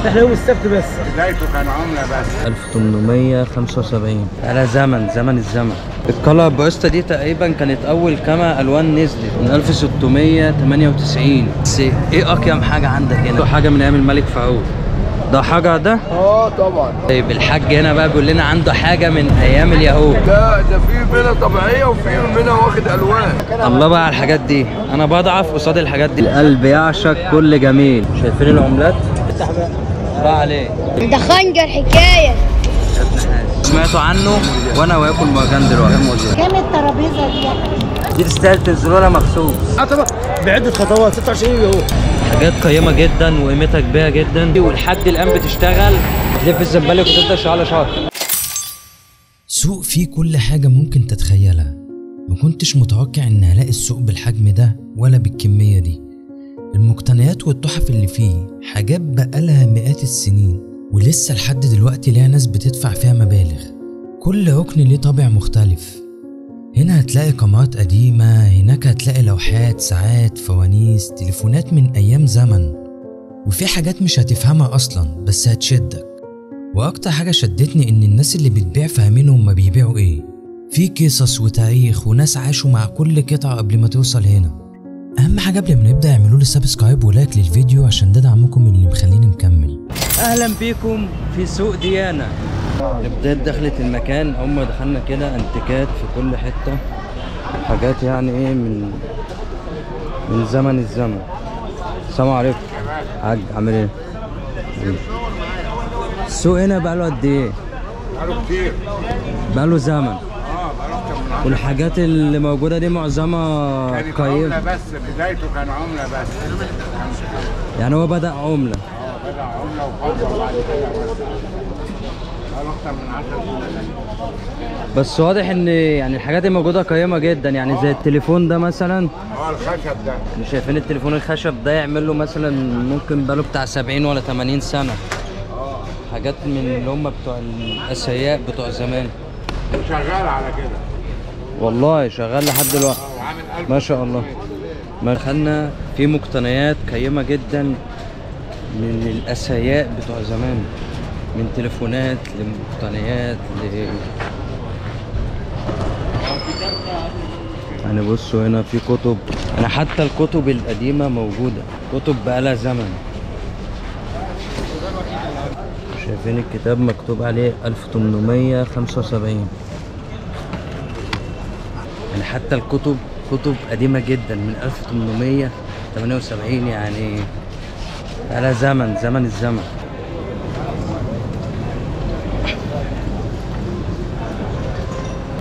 احنا يوم السبت بس. بدايته كان عمله بس 1875. على زمن الزمن. القلعة بوسطة دي تقريبا كانت أول كاميرا ألوان نزلت من 1698. بس إيه أقيم حاجة عندك هنا؟ حاجة من أيام الملك فاروق. ده حجر ده؟ طبعا. طيب الحاج هنا بقى بيقول لنا عنده حاجة من أيام اليهود. ده في منها طبيعيه وفي منها واخد الوان. الله بقى على الحاجات دي، أنا بضعف قصاد الحاجات دي. القلب يعشق كل جميل. شايفين العملات؟ بقى عليه. ده خنجر حكايه. سمعتوا عنه وانا واكل مكان دلوقتي. كام الترابيزه دي يا حبيبي؟ دي تستاهل تنزلوا لها مخصوص. طبعا بعده خطوات 26 يوم. حاجات قيمه جدا وقيمتها كبيره جدا، ولحد الان بتشتغل. تلف الزبالك وتفضل شغاله شهر. سوق فيه كل حاجه ممكن تتخيلها. ما كنتش متوقع ان هلاقي السوق بالحجم ده ولا بالكميه دي. المقتنيات والتحف اللي فيه حاجات بقالها مئات السنين، ولسه لحد دلوقتي ليها ناس بتدفع فيها مبالغ. كل ركن ليه طابع مختلف. هنا هتلاقي كاميرات قديمة، هناك هتلاقي لوحات، ساعات، فوانيس، تليفونات من أيام زمن. وفي حاجات مش هتفهمها أصلا بس هتشدك. وأكتر حاجة شدتني إن الناس اللي بتبيع فاهمين هما بيبيعوا إيه. في قصص وتاريخ وناس عاشوا مع كل قطعة قبل ما توصل هنا. أهم حاجة قبل ما نبدأ اعملوا لي سبسكرايب ولايك للفيديو عشان ده دعمكم اللي مخليني مكمل. اهلا بيكم في سوق ديانا. بداية دخلة المكان هم دخلنا كده انتيكات في كل حتة، حاجات يعني ايه من زمن الزمن. السلام عليكم حاج، عامل ايه؟ السوق هنا بقاله قد ايه؟ بقاله كتير. بقاله زمن. بقاله اكتر من والحاجات اللي موجودة دي معظمها كانت قيمة. عمله بس. بدايته كان عمله بس. يعني هو بدأ عملة. بدأ عمله وفتره وبعد كده بس. بقاله اكتر من 10 سنين. بس واضح ان يعني الحاجات دي موجودة قيمة جدا، يعني زي التليفون ده مثلا. الخشب ده. اللي شايفين التليفون الخشب ده يعمل له مثلا ممكن بقاله بتاع 70 ولا 80 سنة. حاجات من اللي هم بتوع الأثرياء بتوع زمان. وشغال على كده. والله شغال لحد دلوقتي. ما شاء الله. ما دخلنا في مقتنيات قيمة جدا من الأثرياء بتوع زمان، من تليفونات لمقتنيات يعني بصوا هنا في كتب، يعني حتى الكتب القديمة موجودة، كتب بقالها زمن. شايفين الكتاب مكتوب عليه 1875. يعني حتى الكتب كتب قديمة جدا من 1878، يعني بقالها زمن الزمن.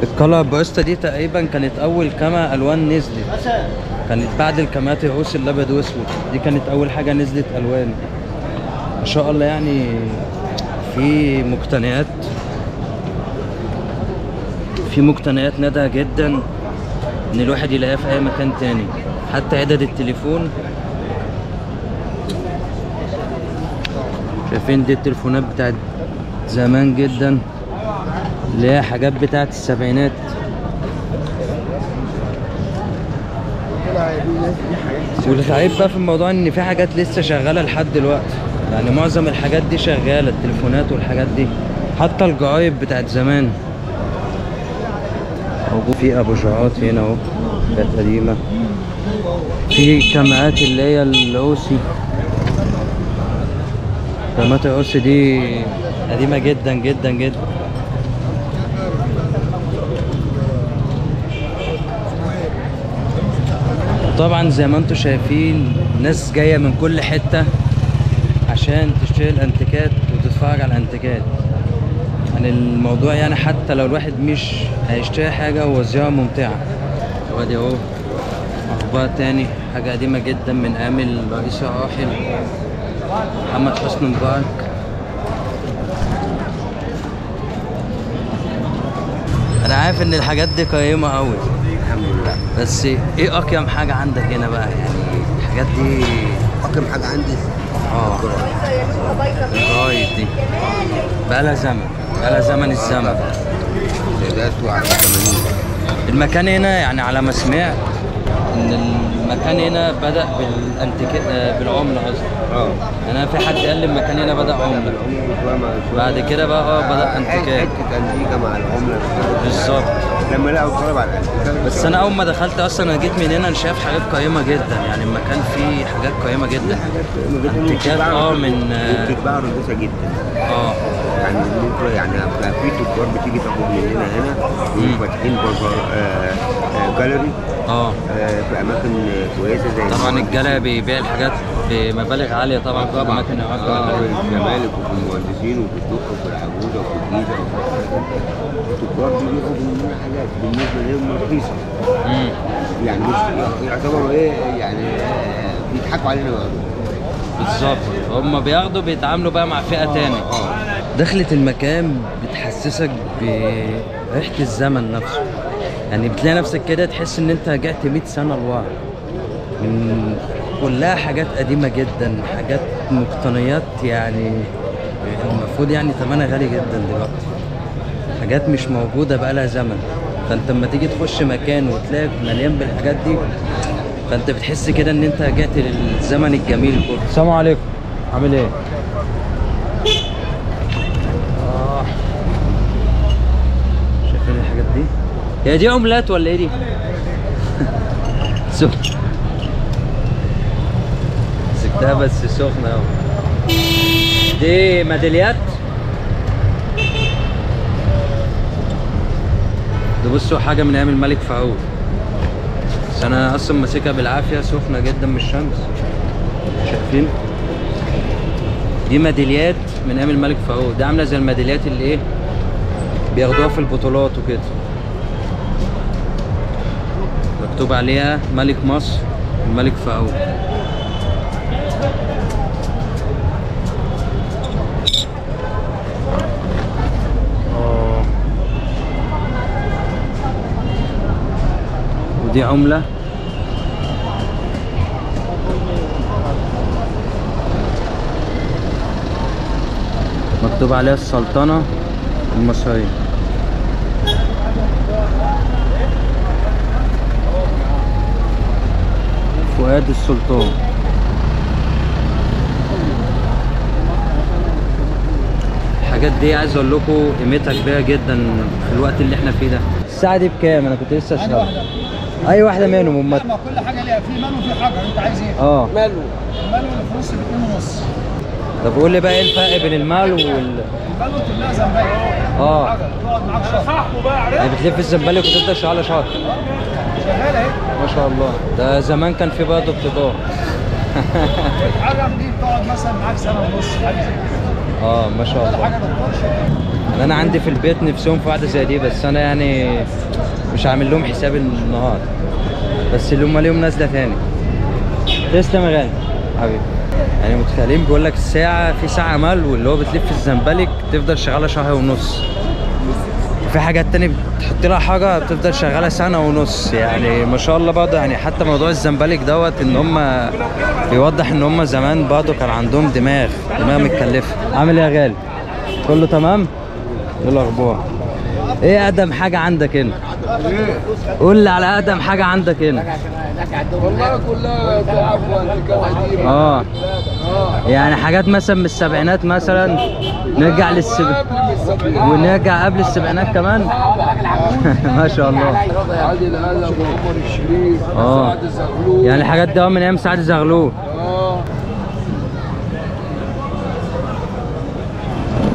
القلعة بوسطة دي تقريبا كانت أول كاميرا ألوان نزلت، كانت بعد الكاميرات الروس الأبيض وأسود. دي كانت أول حاجة نزلت ألوان. ما شاء الله، يعني في مقتنيات نادرة جدا إن الواحد يلاقيها في أي مكان تاني. حتى عدد التليفون، شايفين دي التليفونات بتاعت زمان جدا، اللي هي حاجات بتاعت السبعينات. والغريب بقى في الموضوع ان في حاجات لسه شغاله لحد دلوقتي، يعني معظم الحاجات دي شغاله، التليفونات والحاجات دي، حتى الجرايد بتاعت زمان. في ابوجرات هنا اهو، كانت قديمه. في كاميرات اللي هي الروسي، كاميرات الروسي دي قديمه جدا جدا جدا. طبعا زي ما انتم شايفين ناس جايه من كل حته عشان تشتري الانتيكات وتتفرج على الانتيكات. يعني الموضوع يعني حتى لو الواحد مش هيشتري حاجه هو زياره ممتعه. وادي اهو اخبار تاني، حاجه قديمه جدا من ايام الرئيس الراحل محمد حسني مبارك. انا عارف ان الحاجات دي قيمه قوي الحمد لله. بس ايه اقيم حاجه عندك هنا بقى؟ يعني الحاجات دي اقيم حاجه عندي الجرايد دي بقالها زمن الزمن. بدايته على 80. المكان هنا يعني على ما سمعت ان المكان هنا بدأ بالعملة اصلا. انا في حد قال لي المكان هنا بدأ عملة، بعد كده بقى بدأ انتيكات. حته انتيكه مع العمله بالظبط. لما لقوا الطلب على الانتيكات. بس انا اول ما دخلت اصلا انا جيت من هنا، انا شايف حاجات قيمة جدا، يعني المكان فيه حاجات قيمة جدا. انتيكات من بتتباع رخيصه جدا. يعني بالنسبه يعني في تجار بتيجي تاخد مننا هنا وفاتحين بازار جاليري في اماكن كويسه زي طبعا الجاليري بيبيع الحاجات بمبالغ عاليه طبعا في اماكن في الزمالك وفي المهندسين وفي الدقه وفي العجوزه وفي الجيزه التجار بيبيعوا مننا حاجات بالنسبه لهم رخيصه. يعني مش يعتبروا ايه يعني بيضحكوا علينا وياخدوا. بالظبط، هم بياخدوا بيتعاملوا بقى مع فئه تاني. دخلة المكان بتحسسك بريحه الزمن نفسه، يعني بتلاقي نفسك كده تحس ان انت رجعت 100 سنه لورا، من كلها حاجات قديمه جدا، حاجات مقتنيات يعني المفروض يعني ثمنها غالي جدا دلوقتي، حاجات مش موجوده بقى لها زمن. فانت لما تيجي تخش مكان وتلاقي مليان بالحاجات دي، فانت بتحس كده ان انت رجعت للزمن الجميل كله. السلام عليكم، عامل ايه؟ شايفين الحاجات دي؟ هي دي عملات ولا ايه دي؟ مسكتها بس سخنة اهو. دي ميداليات؟ ده بصوا حاجة من ايام الملك فاروق، بس انا اصلا ماسكها بالعافية، سخنة جدا من الشمس. شايفين؟ دي ميداليات من ايام الملك فاروق، دي عاملة زي الميداليات اللي ايه؟ بياخدوها في البطولات وكده. مكتوب عليها ملك مصر الملك فاروق. ودي عملة مكتوب عليها السلطنة المصرية. فؤاد السلطان. الحاجات دي عايز اقول لكم قيمتها كبيره جدا في الوقت اللي احنا فيه ده. الساعه دي بكام؟ انا كنت لسه اشتغل. اي واحده منهم امال كل حاجه ليها، في مال وفي حجر، انت عايز ايه؟ مال الفلوس ب2.5. طب قول لي بقى ايه الفرق بين المال المال كلها زنبلك. حجر تقعد معاك شهر. يعني بتلف الزنبلك وتفضل شغاله شهر. شغاله اهي ما شاء الله. ده زمان كان في برضه ابتداء. الحجر دي بتقعد مثلا معاك سنه ونص حاجه زي كده. ما شاء الله. حاجه بتطرش. انا عندي في البيت نفسهم في واحده زي دي، بس انا يعني مش عامل لهم حساب النهار، بس اللي هم ليهم نازله تاني. تسلم يا غالي حبيبي. يعني متخيلين بيقول لك الساعه في ساعه مال، واللي هو بتلف الزنبلك تفضل شغاله شهر ونص. في حاجات تانية بتحط لها حاجه بتفضل شغاله سنه ونص. يعني ما شاء الله برضه، يعني حتى موضوع الزنبلك دوت ان هم بيوضح ان هم زمان برضه كان عندهم دماغ متكلفه. عامل ايه يا غالي؟ كله تمام؟ ايه الاخبار؟ ايه اقدم حاجه عندك هنا؟ قول لي على اقدم حاجه عندك هنا. والله كلها تعب وانتيكات قديمه. يعني حاجات مثلا من السبعينات مثلا، نرجع ونرجع قبل السبعينات كمان. ما شاء الله. عادل هلا وعمر الشريف سعد زغلول. يعني الحاجات دي من ايام سعد زغلول.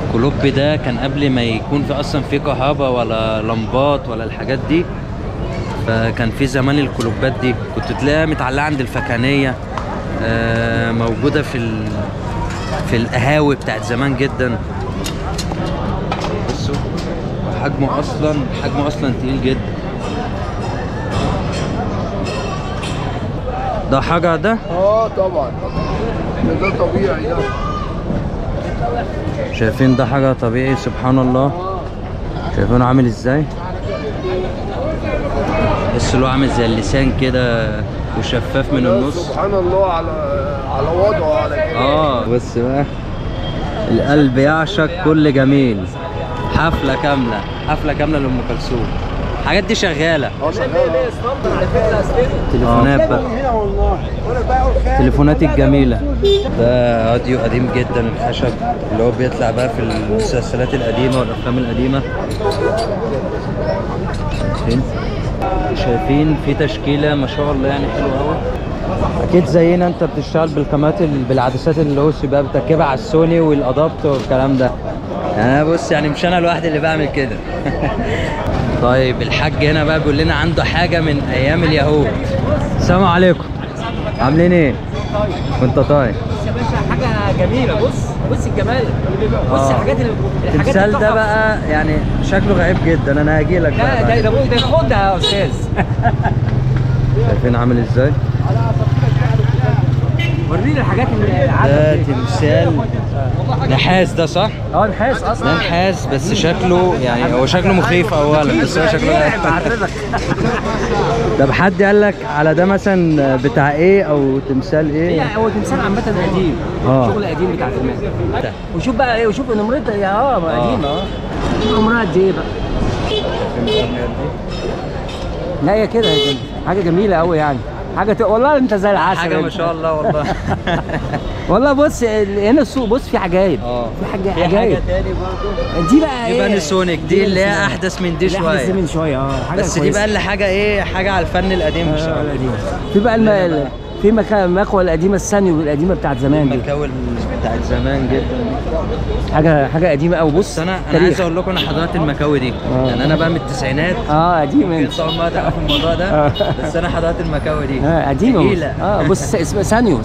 الكلوب ده كان قبل ما يكون في اصلا في كهرباء ولا لمبات ولا الحاجات دي، فكان في زمان الكلوبات دي كنت تلاقيها متعلقه عند الفكانيه، موجوده في القهاوي بتاعت زمان جدا. بصوا حجمه اصلا تقيل جدا. ده حجر ده؟ طبعا ده طبيعي ده. شايفين ده حاجة طبيعي سبحان الله. شايفينه عامل ازاي؟ بس له عامل زي اللسان كده وشفاف من النص. سبحان الله على وضعه على كده. بص بقى، القلب يعشق كل جميل. حفلة كاملة لأم كلثوم. الحاجات دي شغاله. شغال. تليفونات بقى، التليفونات الجميله. ده راديو قديم جدا الخشب اللي هو بيطلع بقى في المسلسلات القديمه والافلام القديمه. شايفين في تشكيله ما شاء الله يعني حلوه قوي. اكيد زينا انت بتشتغل بالكاميرات بالعدسات اللي هو بقى بتركبها على السوني والادابتور والكلام ده. انا بص يعني مش انا لوحدي اللي بعمل كده. طيب الحاج هنا بقى بيقول لنا عنده حاجه من ايام اليهود. السلام عليكم، عاملين ايه؟ وانت طيب؟ بص يا باشا حاجه جميله. بص الجمال. بص الحاجات التمثال ده بقى يعني شكله غريب جدا. انا هاجي لك بقى. لا ده خدها يا استاذ. شايفين عامل ازاي؟ وريني الحاجات اللي ده تمثال نحاس ده صح؟ نحاس اصلا. ده نحاس بس شكله يعني هو شكله مخيف اولا بس هو شكله غريب. طب حد قال لك على ده مثلا بتاع ايه او تمثال ايه؟ هو تمثال عامة قديم. شغل قديم بتاع زمان. وشوف بقى ايه، وشوف نمرتها قديمة. شوف عمرها قد ايه بقى. لا هي كده حاجة جميلة قوي يعني. والله انت زي العسل. حاجه ما شاء الله والله. والله بص هنا السوق بص في عجايب. في حاجه تاني برضه. دي بقى ايه؟ باناسونيك دي اللي هي احدث من دي شويه. احدث من شويه حاجه بس دي بقى اللي حاجه ايه، حاجه على الفن القديم مش القديم. في بقى في المكوى القديمه السانيو القديمه بتاعت زمان دي. المكوى بتاعت زمان جدا. حاجه قديمه قوي. بص انا عايز اقول لكم انا حضرت المكاوي دي. يعني انا بقى من التسعينات. قديمه. يمكن صعب ما تعرف الموضوع ده. بس انا حضرت المكاوي دي. قديمه. بص اسمها سانيو.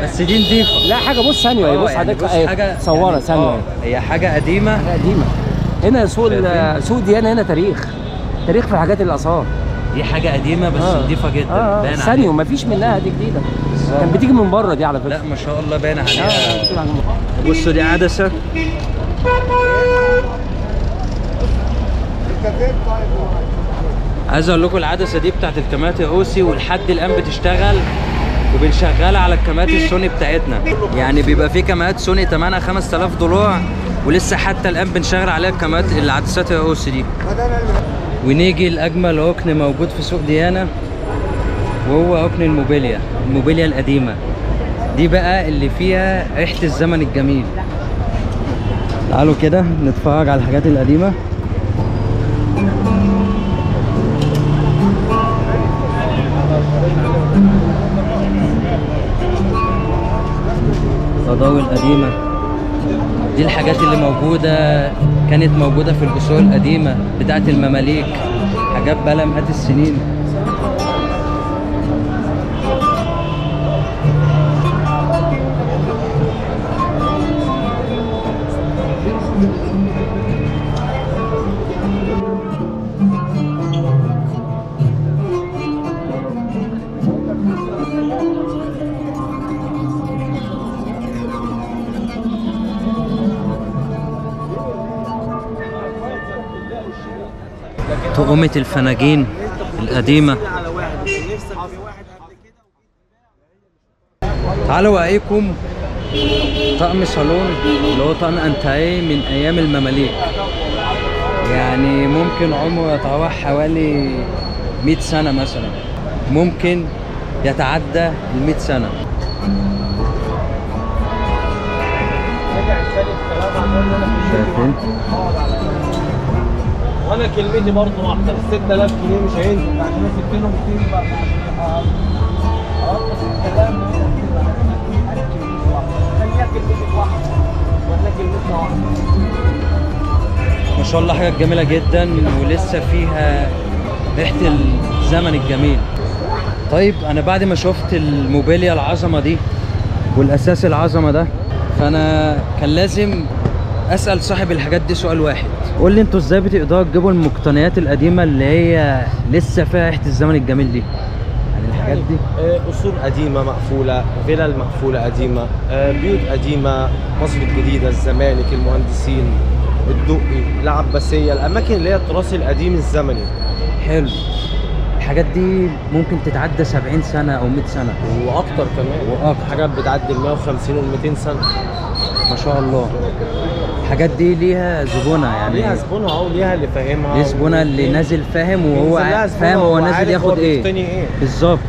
بس دي نضيفه. لا حاجه بص سانيو. بص حضرتك حاجه صوره يعني سانيو. هي حاجه قديمه. هنا سوق ديانه. هنا تاريخ في الحاجات الاثار. دي حاجه قديمه بس نضيفه جدا. باين سانيو مفيش منها، دي جديده. كان بتيجي من بره دي على فكره. لا ما شاء الله باين عليها. بصوا دي عدسه. عايز اقول لكم العدسه دي بتاعت الكاميرات اوسي ولحد الان بتشتغل وبنشغلها على الكاميرات السوني بتاعتنا. يعني بيبقى في كاميرات سوني ثمنها $5000 ولسه حتى الان بنشغل عليها الكاميرات العدسات اوسي دي. ونيجي لاجمل ركن موجود في سوق ديانه وهو ركن الموبيليا القديمه دي بقى اللي فيها ريحه الزمن الجميل. تعالوا كده نتفرج على الحاجات القديمه. الضوء القديمه دي الحاجات اللي كانت موجوده في القصور القديمه بتاعه المماليك. حاجات بقى مئات السنين. طقومة الفناجين القديمة. تعالوا أوريكم طقم صالون اللي هو طقم انتريه من أيام المماليك. يعني ممكن عمره يتراوح حوالي 100 سنة مثلا، ممكن يتعدى 100 سنة. شايفين؟ وانا كلمتي برضه واحده ب 6000 جنيه مش هينزل عشان انا سبت لهم كتير بقى. بس الكلام خليها كلمتك واحده ولا كلمتنا واحده. ما شاء الله حاجه جميله جدا ولسه فيها ريحه الزمن الجميل. طيب انا بعد ما شفت الموبيليا العظمه دي والاساس العظمه ده، فانا كان لازم اسال صاحب الحاجات دي سؤال واحد. قول لي انتوا ازاي بتقدروا تجيبوا المقتنيات القديمه اللي هي لسه فيها ريحه الزمن الجميل دي؟ يعني الحاجات دي اصول قديمه مقفوله، فيلل مقفوله قديمه، بيوت قديمه، مصر الجديده، الزمالك، المهندسين، الدقي، العباسيه، الاماكن اللي هي التراث القديم الزمني. حلو. الحاجات دي ممكن تتعدى 70 سنه او 100 سنه واكتر كمان. واكتر. حاجات بتعدي ال 150 وال 200 سنه. ما شاء الله. الحاجات دي ليها زبونة يعني، ليها زبونها او ليها اللي فاهمها، ليه زبونة اللي نازل فاهم وهو فاهم هو نازل ياخد ايه بالظبط.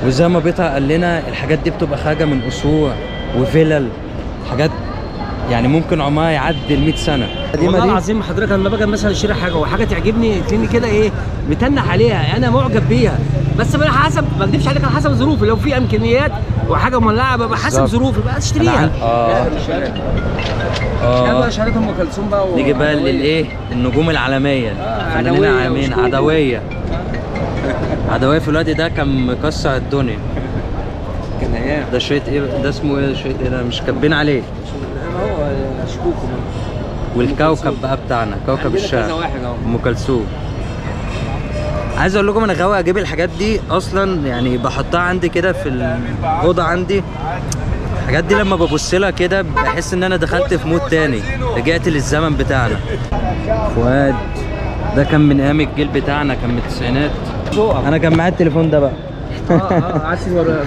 وزي ما بيطا قال لنا الحاجات دي بتبقى خارجة من قصور وفلل، حاجات يعني ممكن عمرها يعدي ال 100 سنة. والله العظيم حضرتك لما باجي مثلا اشتري حاجه وحاجه تعجبني تلاقيني كده ايه متنح عليها، انا معجب بيها، بس على حسب، ما اكذبش عليك، على حسب ظروفي. لو في امكانيات وحاجه مولعه ببقى حسب ظروفي بقى اشتريها. يلا شهاده ام كلثوم بقى نيجي بقى للايه، النجوم العالميه فنانين عالميين. عدويه في الوقت ده كان مكسر الدنيا، كان ايام. ده شريط ايه ده، اسمه ايه شريط ايه ده، مش كاتبين عليه. هو شكوكو والكوكب بقى بتاعنا كوكب الشعر ام كلثوم. عايز اقول لكم انا غاوي اجيب الحاجات دي اصلا، يعني بحطها عندي كده في الاوضه عندي. الحاجات دي لما ببص لها كده بحس ان انا دخلت في مود تاني، رجعت للزمن بتاعنا. فؤاد ده كان من ايام الجيل بتاعنا، كان من التسعينات. انا كان معايا التليفون ده بقى. عايز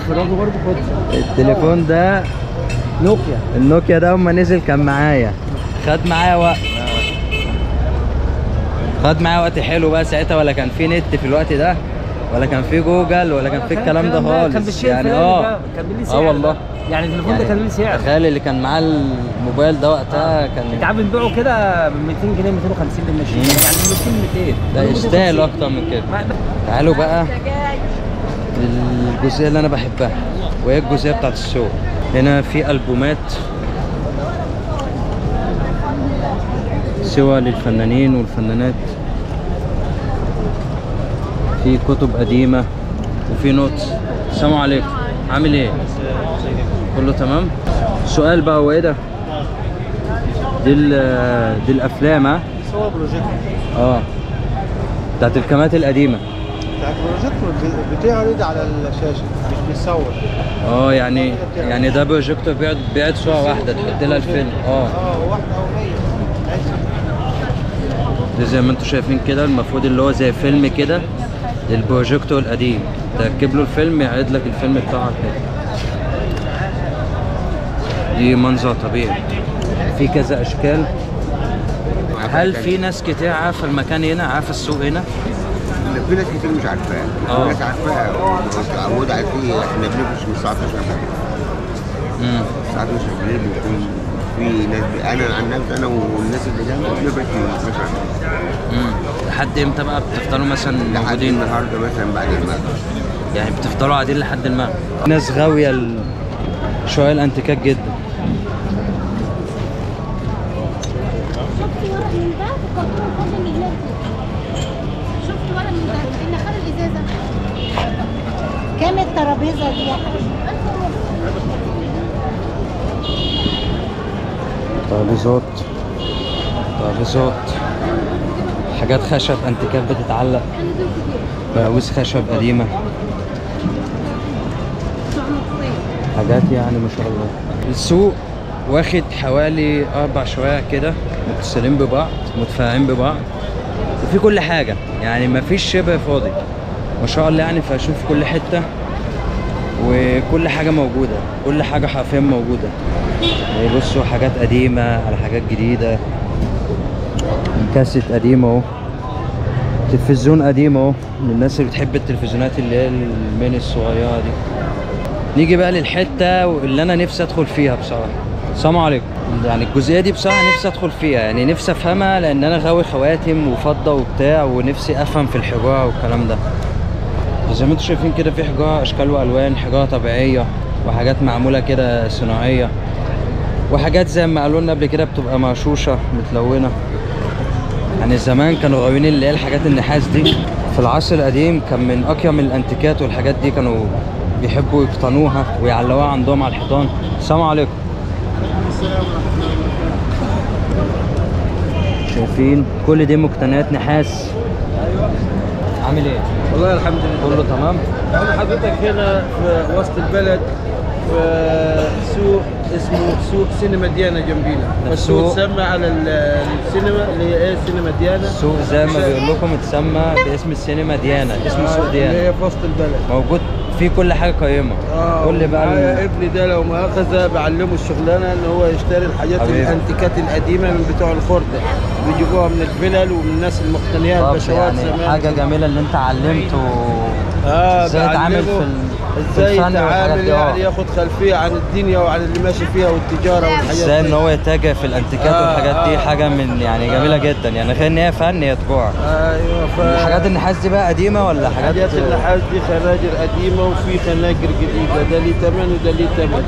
فرجه برضه خد التليفون ده نوكيا. النوكيا ده اما نزل كان معايا، خد معايا وقت حلو بقى ساعتها. ولا كان في نت في الوقت ده، ولا كان في جوجل، ولا كان في الكلام ده خالص. كان بالشيء يعني كان ليه سعر. والله يعني التليفون ده كان ليه سعر. تخيل اللي كان معاه الموبايل ده وقتها كان انت عارف بنبيعه كده ب 200 جنيه 250 بالمشي، يعني 200 ده يستاهل اكتر من كده. تعالوا بقى للجزئيه اللي انا بحبها، وهي الجزئيه بتاعت السوق. هنا في البومات سوى للفنانين والفنانات، في كتب قديمه وفي نوتس. السلام عليكم، عامل ايه؟ كله تمام؟ السؤال بقى هو ايه ده؟ دي الافلام. ها؟ صور بروجيكتور بتاعت الكاميرات القديمه، بتاعت البروجيكتور بتعرض على الشاشه مش بيصور. يعني ده بروجيكتور بيعرض صوره واحده تحط لها الفيلم. واحده او 100. ده زي ما انتم شايفين كده، المفروض اللي هو زي فيلم كده للبروجيكتور القديم، تركب له الفيلم يعرض لك الفيلم بتاعك كده. دي منظر طبيعي، في كذا اشكال. هل في ناس كتير عارفه المكان هنا، عارفه السوق هنا؟ في ناس كتير مش عارفاه، في ناس عارفاه متعوده على فيه. احنا بنمشي من الساعه 12 الساعه 12 بالليل بيكون في ناس انا عن نفسي انا والناس اللي جنبي بنبعد من 12 لحد امتى بقى بتفضلوا مثلا لحد موجودين؟ النهارده مثلا بعد المغرب، يعني بتفضلوا قاعدين لحد المغرب. ناس غاويه شويه الانتيكات جدا. شفت ورق من ده وكرتون فاضي من هناك. شفت ورق من ده اللي خد الازازه. كام الترابيزه دي يا حبيبي؟ ترابيزات حاجات خشب، انتيكات بتتعلق، بقاويس خشب قديمه، حاجات يعني ما شاء الله. السوق واخد حوالي 4 شوارع كده متصلين ببعض متفاعلين ببعض، وفي كل حاجه، يعني ما فيش شبه فاضي ما شاء الله. يعني فاشوف كل حته وكل حاجه موجوده، كل حاجه حرفيا موجوده. يعني بصوا حاجات قديمه على حاجات جديده، كاسيت قديم اهو، تلفزيون قديم اهو للناس اللي بتحب التلفزيونات اللي هي الميني الصغيره دي. نيجي بقى للحته اللي انا نفسي ادخل فيها بصراحه. السلام عليكم. يعني الجزئيه دي بصراحه نفسي ادخل فيها، يعني نفسي افهمها، لان انا غاوي خواتم وفضه وبتاع، ونفسي افهم في الحجاره والكلام ده. زي ما انتم شايفين كده في حجاره اشكال والوان، حجاره طبيعيه وحاجات معموله كده صناعيه، وحاجات زي ما قالوا لنا قبل كده بتبقى مرشوشه متلونه. يعني زمان كانوا غاويين اللي هي الحاجات النحاس دي. في العصر القديم كان من اقيم الانتيكات، والحاجات دي كانوا بيحبوا يقتنوها ويعلقوها عندهم على الحيطان. السلام عليكم. شايفين كل دي مقتنيات نحاس. عامل ايه؟ والله الحمد لله كله تمام. احنا حضرتك هنا في وسط البلد في سوق اسمه سوق سينما ديانا جنبينا. السوق اتسمى على السينما اللي هي ايه، سينما ديانا. السوق زي ما بيقول لكم اتسمى باسم السينما ديانا، اسمه سوق ديانا اللي هي في وسط البلد. موجود في كل حاجه قيمه. قول لي بقى معايا ابني ده لو ما اخذ بعلمه الشغلانه ان هو يشتري الحاجات الانتيكات القديمه من بتوع الخرده، بيجيبوها من الفلل ومن الناس المقتنيه البشوات يعني زمان. حاجه جميله اللي انت علمته ازاي يتعامل ازاي يتعامل، يعني ياخد خلفيه عن الدنيا وعن اللي ماشي فيها والتجاره والحاجات دي. ازاي ان هو يتاجر في الانتيكات والحاجات دي حاجه من يعني جميله جدا، يعني غير ان هي فن هي تجاره. ايوه. الحاجات النحاس دي بقى قديمه ولا حاجات النحاس دي خناجر قديمه وفي خناجر جديده، ده ليه ثمن وده ليه ثمن.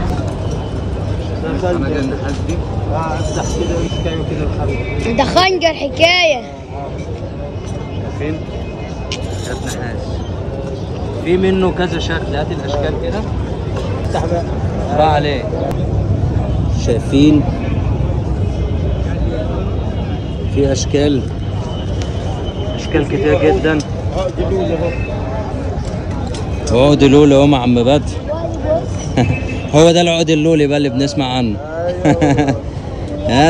خناجر النحاس دي افتح كده ويسكايو كده الحرب. ده خنجر حكايه. فين؟ حاجات نحاس في منه كذا شكل، هات الاشكال كده افتح بقى عليه. شايفين في اشكال كتير جدا. عقد اللولي اهو مع عم بدر. هو ده العقد اللولي بقى اللي بنسمع عنه.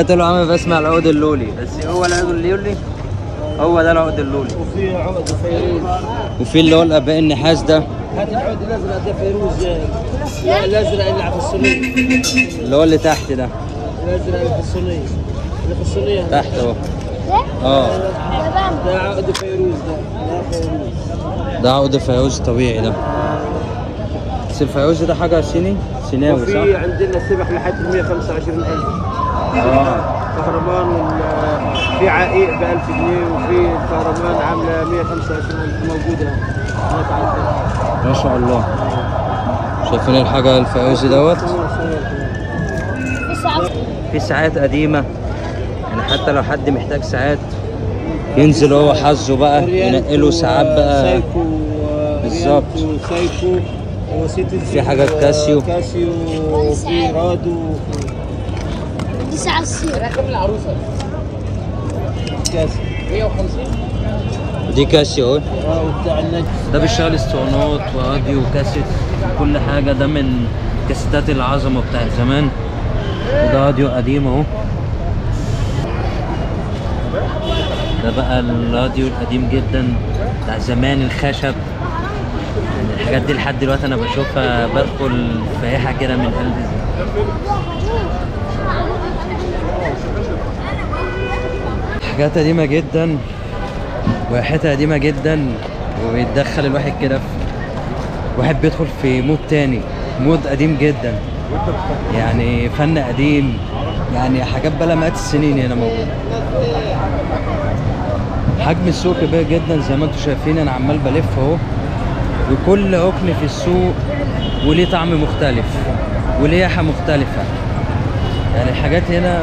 طول عمري بسمع العقد اللولي، بس هو العقد اللولي هو ده العقد اللولي. وفي عقد فيروز، وفي اللي هو الاباء النحاس ده. هات العقد الازرق ده فيروز. لا الازرق اللي على الصينيه، اللي هو اللي تحت ده. الازرق اللي في الصينيه، اللي في الصينيه تحت اهو. ده عقد فيروز. ده عقد فيروز طبيعي ده. بس الفيروز ده حاجه صيناوي صح؟ وفي عندنا سبح لحد 125,000. كهرمان في عقيق ب 1000 جنيه، وفي كهرمان عامله 125,000 موجوده هناك على الفيروز. ما شاء الله. شايفين الحاجه الفيروزي دوت؟ في ساعات قديمه، يعني حتى لو حد محتاج ساعات ينزل هو حظه بقى ينقله ساعات بقى. سايكو بالظبط. سايكو في حاجات كاسيو وفي رادو. دي ساعه الصيف. رقم العروسه كاسيو 150. دي كاسيو اهو. وبتاع النجم ده بيشتغل اسطوانات وراديو وكاسيت كل حاجه. ده من كاسيتات العظمه بتاعت زمان. وده راديو قديم اهو. ده بقى الراديو القديم جدا بتاع زمان الخشب. يعني الحاجات دي لحد دلوقتي انا بشوفها بدخل فايحه كده من قلبي. حاجات قديمه جدا وريحتها قديمه جدا، وبيتدخل الواحد كده في واحد بيدخل في مود تاني، مود قديم جدا، يعني فن قديم، يعني حاجات بقى مئات السنين هنا موجوده. حجم السوق كبير جدا زي ما انتم شايفين. انا عمال بلف اهو، وكل ركن في السوق وليه طعم مختلف وليه ريحه مختلفه. يعني الحاجات هنا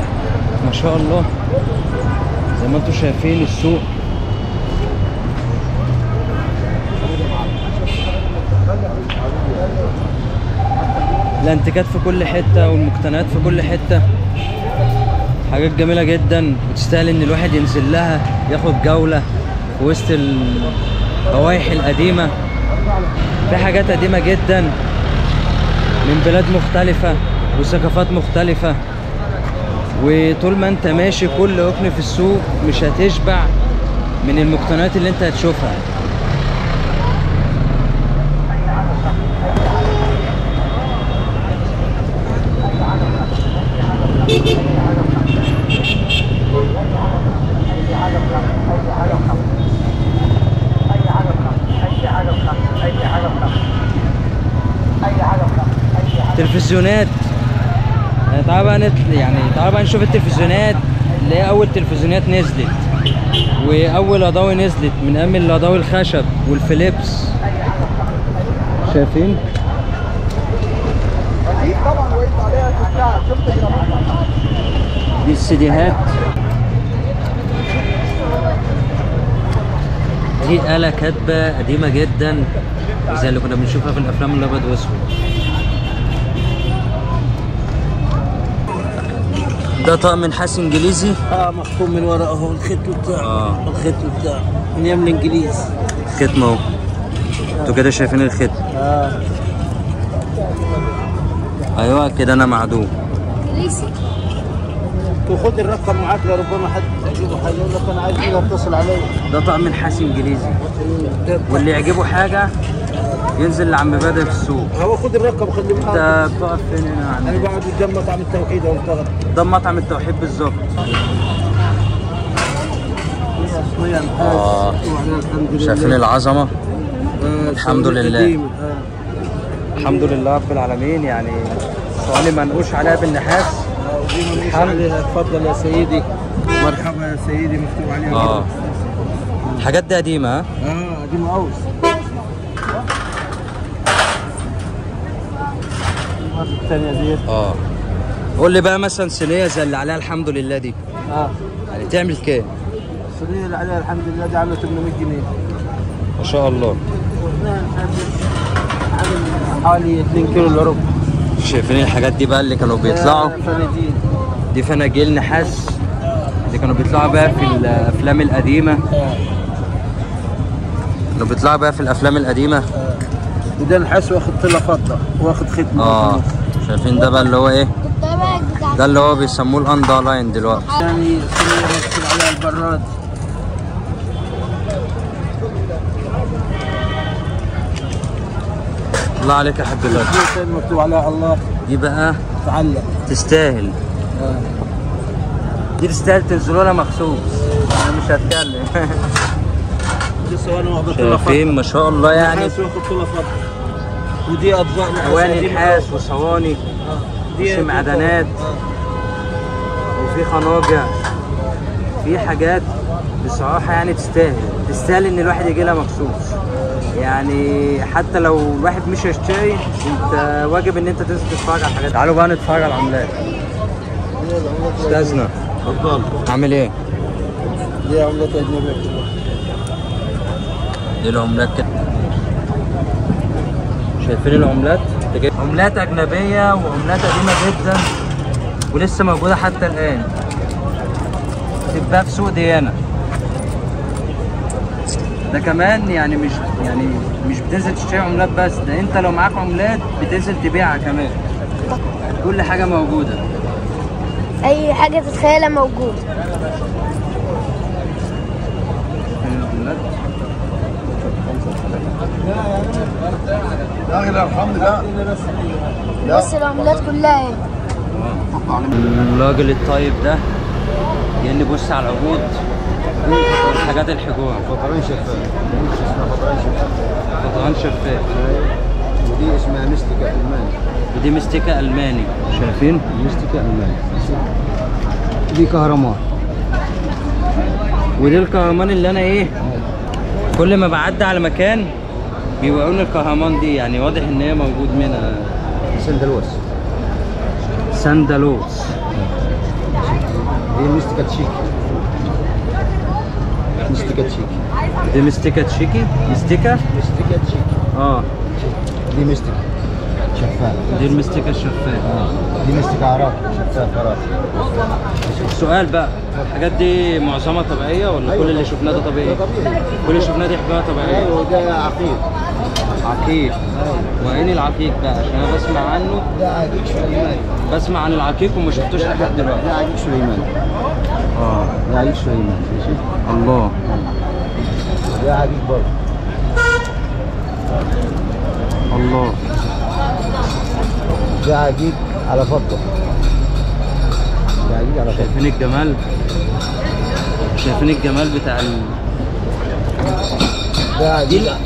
ما شاء الله زي ما انتم شايفين. السوق الانتيكات في كل حته والمقتنيات في كل حته. حاجات جميله جدا وتستاهل ان الواحد ينزل لها ياخد جوله في وسط الروايح القديمه. في حاجات قديمه جدا من بلاد مختلفه وثقافات مختلفه. وطول ما انت ماشي كل ركن في السوق مش هتشبع من المقتنيات اللي انت هتشوفها. تلفزيونات. تعالى بقى نشوف التلفزيونات اللي هي اول تلفزيونات نزلت، واول اضاوي نزلت من ايام الاضاوي الخشب والفليبس. شايفين؟ دي السيديهات. دي آلة كاتبة قديمة جدا زي اللي كنا بنشوفها في الافلام الابيض واسود. ده طقم نحاس انجليزي مختوم من ورا اهو الختم بتاعه. الختم بتاعه من ايام الانجليز. ختم اهو. انتوا كده شايفين الختم؟ اه ايوه كده انا معدوم. وخد الرقم معاك لربما حد تعجبه حاجه يقول لك انا عايز كده اتصل عليا. ده طقم نحاس انجليزي، واللي يعجبه حاجه ينزل لعم بدر في السوق. هو خد الرقم وخليه معاك. انت بتقف فين هنا؟ انا بقعد قدام مطعم التوحيد اهو اشتغل. ده مطعم التوحيد بالظبط. شايفين العظمه؟ الحمد لله. الحمد لله رب العالمين. يعني صواني منقوش عليها بالنحاس. ودي منقوش عليها. اتفضل يا سيدي. مرحبا يا سيدي. مكتوب عليها. الحاجات دي قديمه. ها؟ قديمه قوي. الثانيه ديت. قول لي بقى مثلا صينيه زي اللي عليها الحمد لله دي. يعني تعمل كام؟ الصينيه اللي عليها الحمد لله دي عامله 800 جنيه. ما شاء الله. حوالي 2 كيلو الا ربع. شايفين الحاجات دي بقى اللي كانوا بيطلعوا؟ دي فناجيل نحاس اللي كانوا بيطلعوا بقى في الافلام القديمه. كانوا بيطلعوا بقى في الافلام القديمه. وده نحاس واخد طله فضه واخد ختم. شايفين ده بقى اللي هو ايه؟ ده اللي هو بيسموه الاندرلاين دلوقتي. يعني صينيه مكتوب عليها البراد. الله عليك يا حاج الله. مكتوب عليها الله. دي بقى تعلق تستاهل. دي تستاهل تنزلوا لها مخصوص. انا مش هتكلم. شايفين ما شاء الله يعني. ودي اطباق اواني نحاس وصواني وفي معدنات وفي خناجر. في حاجات بصراحه يعني تستاهل ان الواحد يجي لها مخصوص. يعني حتى لو الواحد مش هيشتري انت واجب ان انت تنزل تتفرج على الحاجات. تعالوا بقى نتفرج على العملات. استاذنا اتفضل. عامل ايه؟ دي عملات اجنبيه. دي العملات كده. شايفين العملات؟ عملات اجنبيه وعملات قديمه جدا ولسه موجوده حتى الان. تتباع في سوق ديانه. ده كمان يعني مش بتنزل تشتري عملات بس، ده انت لو معاك عملات بتنزل تبيعها كمان. كل حاجه موجوده. اي حاجه تتخيلها موجود. الحمد لله. بس العملات كلها اهي. الراجل الطيب ده جاي نبص على العروض حاجات الحجوره. فطران شفاف. فطران شفاف. ودي اسمها مستكة ألماني. ودي مستكة ألماني. شايفين؟ مستكة ألماني. دي كهرمان. ودي الكهرمان اللي أنا إيه؟ كل ما بعدي على مكان بيوروني الكهرمان دي. يعني واضح إن هي موجود منها. سندالوس. دي مستكة تشيكي. دي مستكة تشيكي. مستكة تشيكي. دي مستكة شفاف. دي المستكة الشفاف. دي مستكة عراقي شفاف عراقي. السؤال بقى، الحاجات دي معظمها طبيعية ولا كل اللي شفناه ده طبيعي؟ كل اللي شفناه دي حاجة طبيعية. ايوه ده عقيق. عقيق. وعين العقيق بقى عشان انا بسمع عنه. ده عقيق سليماني. بسمع عن العقيق وما شفتوش لحد دلوقتي. ده عقيق سليماني. ده عقيق سليماني. ماشي. الله. ده عقيق برضه. الله. ده عقيق على فضة. ده عقيق على فضة. شايفين الجمال؟ شايفين الجمال بتاع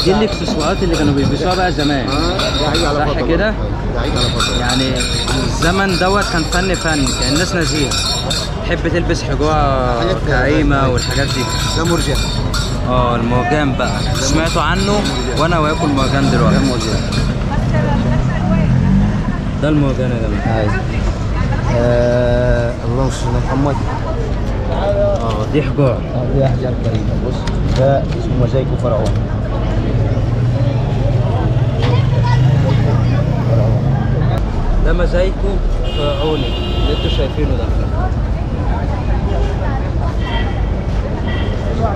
دي الاكسسوارات اللي كانوا بيلبسوها بقى زمان. ده عقيق على فضة. صح كده؟ ده عقيق على فضة. يعني الزمن دوت كان فن كان الناس نزيهة تحب تلبس حجوره كريمه والحاجات دي. ده مرجان. المرجان بقى سمعتوا عنه وانا واكل مرجان دلوقتي. ده المرجان يا جماعه. اللهم صل على محمد. دي حجار. دي احجار كريمه. بص ده اسمه مزايكو فرعون. ده مزايكو فرعوني اللي انتوا شايفينه ده.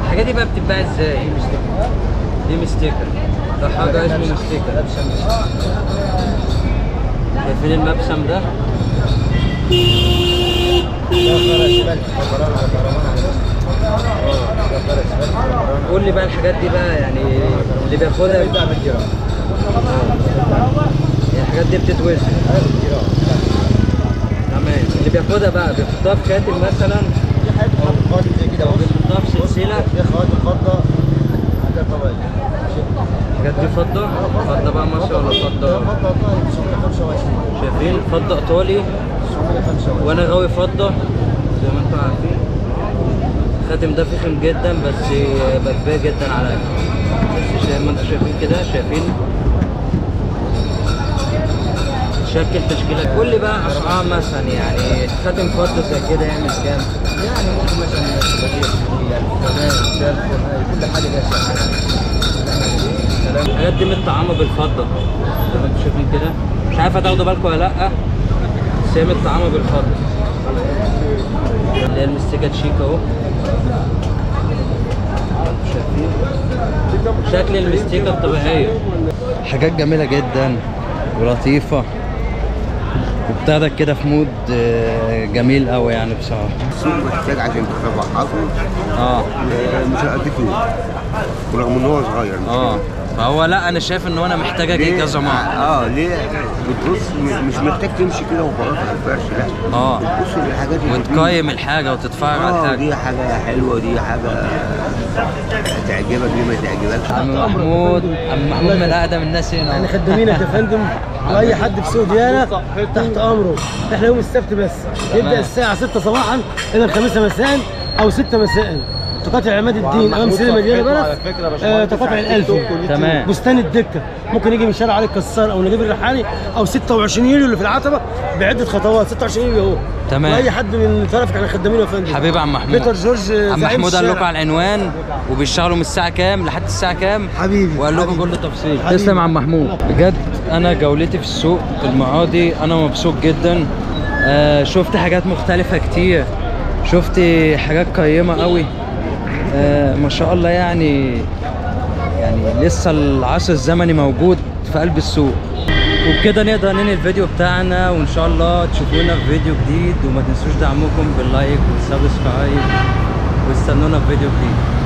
الحاجات دي بقى بتتباع ازاي؟ دي مستيكر. ده حاجه اسمه مستيكر. شايفين المبسم ده؟ قول لي بقى الحاجات دي بقى يعني اللي بياخدها بيتباع بالجرام. الحاجات دي بتتوزن. تمام. اللي بياخدها بقى بيحطها في خاتم مثلا دي حاجه خاتم زي كده، بيحطها في سلسله. دي خواتم فضه حاجه طبيعيه. الحاجات دي فضه؟ فضه بقى مصري ولا فضه؟ فضه 925. شايفين فضه ايطالي 925. وانا غاوي فضه زي ما انتم عارفين. الخاتم ده فخم جدا بس بكباه جدا عليا. بس زي ما انتم شايفين كده، شايفين شكل تشكيلة. قول لي بقى اسعار مثلا يعني خاتم فضه زي كده يعمل كام؟ يعني ممكن مثلا 30 كل حاجه ليها سعر. الحاجات دي متطعمه بالفضه زي ما انتم شايفين كده. مش عارف هتاخدوا بالكم ولا لا، بس هي متطعمه بالفضه. اللي هي المستيكات شيك اهو. شايفين شكل المستيكه الطبيعيه. حاجات جميله جدا ولطيفه وبتاخدك كده في مود جميل قوي يعني بصراحه. السوق محتاج عشان تفحصه مش هيأدي فلوس ورغم ان هو صغير. فهو لا انا شايف ان انا محتاج اجي كذا مره. ليه؟ بتبص مش محتاج تمشي كده وخلاص على الفرش، لا. بتبص للحاجات اللي وتقيم الحاجه وتتفرج على الحاجه. دي حاجه حلوه، دي حاجه تعجبك، دي ما تعجبكش. عم محمود من اقدم الناس هنا. احنا خدامينك يا فندم، واي حد في سوق ديانه تحت امره. احنا يوم السبت بس يبدا الساعه 6 صباحا الى الخامسه مساء او 6 مساء. تقاطع عماد الدين امام سينما مدينه بلد، تقاطع الالفي. تمام. بستان الدكه ممكن يجي من شارع علي الكسار او نجيب الريحاني او 26 يوليو اللي في العتبه بعده خطوات. 26 يوليو اهو. تمام. واي حد من طرفك احنا خدامينه يا فندم. حبيبي عم محمود. بيتر جورج عم محمود قال لكم على العنوان وبيشتغلوا من الساعه كام لحد الساعه كام؟ حبيبي. وقال لكم كل تفصيل. تسلم يا عم محمود. بجد انا جولتي في السوق المره دي انا مبسوط جدا. شفت حاجات مختلفه كتير، شفت حاجات قيمه قوي. ما شاء الله يعني لسه العصر الزمني موجود في قلب السوق. وبكده نقدر ننهي الفيديو بتاعنا، وان شاء الله تشوفونا في فيديو جديد، وما تنسوش دعمكم باللايك والسبسكرايب، واستنونا في فيديو جديد.